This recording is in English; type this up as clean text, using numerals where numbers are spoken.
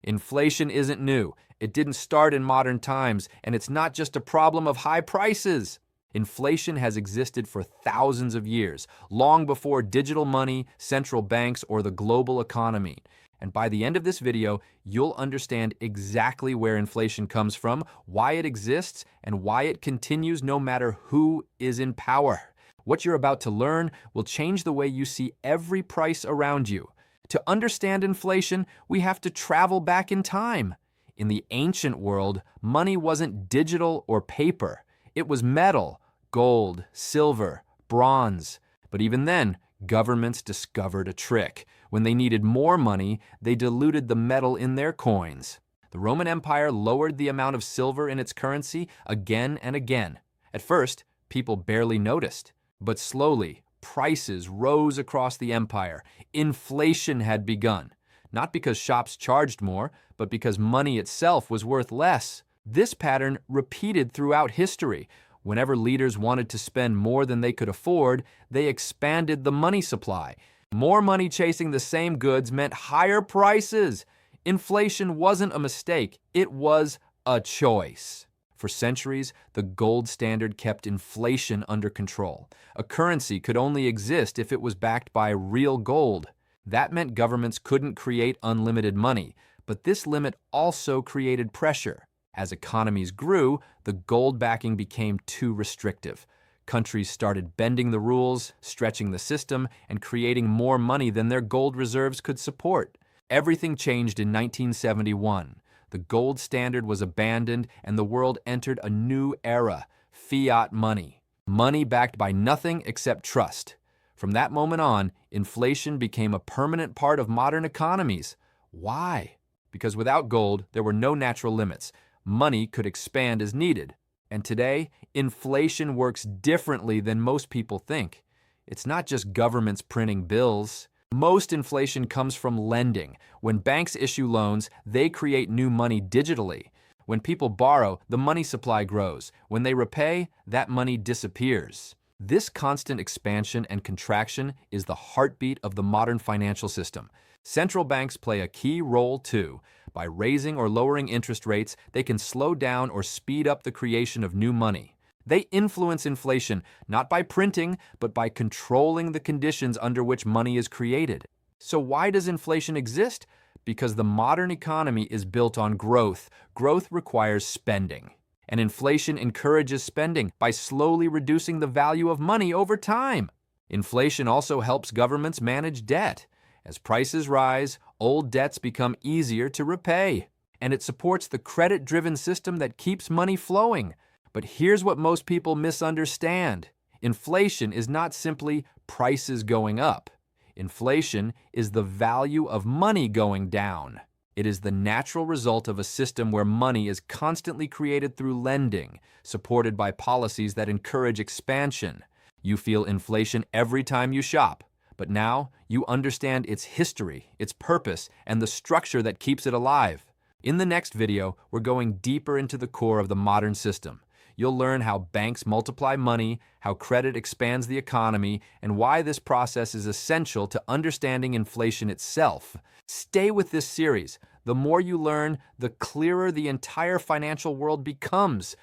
Inflation isn't new. It didn't start in modern times, and it's not just a problem of high prices. Inflation has existed for thousands of years, long before digital money, central banks, or the global economy. And by the end of this video, you'll understand exactly where inflation comes from, why it exists, and why it continues no matter who is in power. What you're about to learn will change the way you see every price around you. To understand inflation, we have to travel back in time. In the ancient world, money wasn't digital or paper. It was metal, gold, silver, bronze. But even then, governments discovered a trick. When they needed more money, they diluted the metal in their coins. The Roman Empire lowered the amount of silver in its currency again and again. At first, people barely noticed. But slowly, prices rose across the empire. Inflation had begun. Not because shops charged more, but because money itself was worth less. This pattern repeated throughout history. Whenever leaders wanted to spend more than they could afford, they expanded the money supply. More money chasing the same goods meant higher prices. Inflation wasn't a mistake, it was a choice. For centuries, the gold standard kept inflation under control. A currency could only exist if it was backed by real gold. That meant governments couldn't create unlimited money, but this limit also created pressure. As economies grew, the gold backing became too restrictive. Countries started bending the rules, stretching the system, and creating more money than their gold reserves could support. Everything changed in 1971. The gold standard was abandoned, and the world entered a new era, fiat money. Money backed by nothing except trust. From that moment on, inflation became a permanent part of modern economies. Why? Because without gold, there were no natural limits. Money could expand as needed. And today, inflation works differently than most people think. It's not just governments printing bills. Most inflation comes from lending. When banks issue loans, they create new money digitally. When people borrow, the money supply grows. When they repay, that money disappears. This constant expansion and contraction is the heartbeat of the modern financial system. Central banks play a key role too. By raising or lowering interest rates, they can slow down or speed up the creation of new money. They influence inflation not by printing, but by controlling the conditions under which money is created. So why does inflation exist? Because the modern economy is built on growth. Growth requires spending. And inflation encourages spending by slowly reducing the value of money over time. Inflation also helps governments manage debt. As prices rise, old debts become easier to repay. And it supports the credit-driven system that keeps money flowing. But here's what most people misunderstand. Inflation is not simply prices going up. Inflation is the value of money going down. It is the natural result of a system where money is constantly created through lending, supported by policies that encourage expansion. You feel inflation every time you shop, but now you understand its history, its purpose, and the structure that keeps it alive. In the next video, we're going deeper into the core of the modern system. You'll learn how banks multiply money, how credit expands the economy, and why this process is essential to understanding inflation itself. Stay with this series. The more you learn, the clearer the entire financial world becomes.